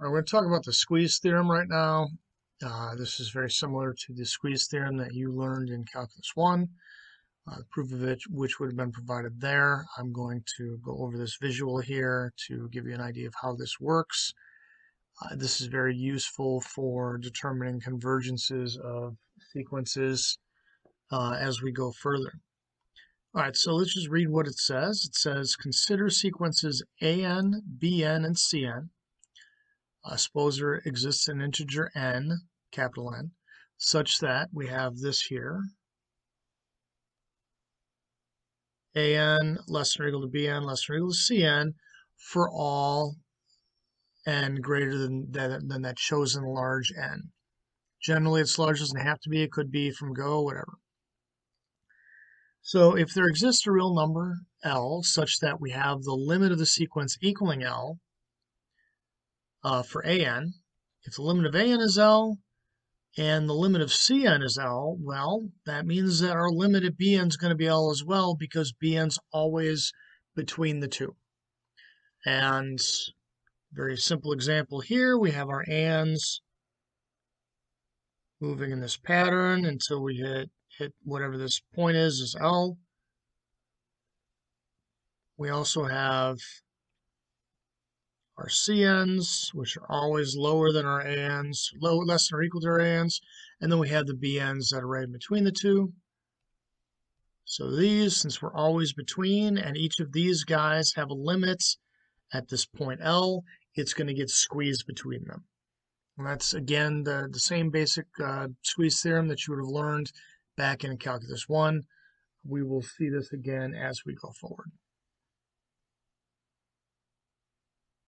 All right, we're going to talk about the squeeze theorem right now. This is very similar to the squeeze theorem that you learned in Calculus 1. The proof of it, which would have been provided there. I'm going to go over this visual here to give you an idea of how this works. This is very useful for determining convergences of sequences as we go further. All right, so let's just read what it says. It says, consider sequences AN, BN, and CN. Suppose there exists an integer n, capital N, such that we have this here, an less than or equal to bn less than or equal to cn for all n greater than that chosen large n. Generally, it's large, doesn't have to be. It could be from go, whatever. So if there exists a real number, L, such that we have the limit of the sequence equaling L for an, if the limit of an is L and the limit of Cn is L, well, that means that our limit at Bn is going to be L as well, because Bn's always between the two. And very simple example here, we have our an's moving in this pattern until we hit whatever this point is L. We also have our CNs, which are always lower than our ANs, less than or equal to our ANs, and then we have the BNs that are right in between the two. So these, since we're always between, and each of these guys have a limit at this point L, it's going to get squeezed between them. And that's, again, the same basic squeeze theorem that you would have learned back in Calculus 1. We will see this again as we go forward.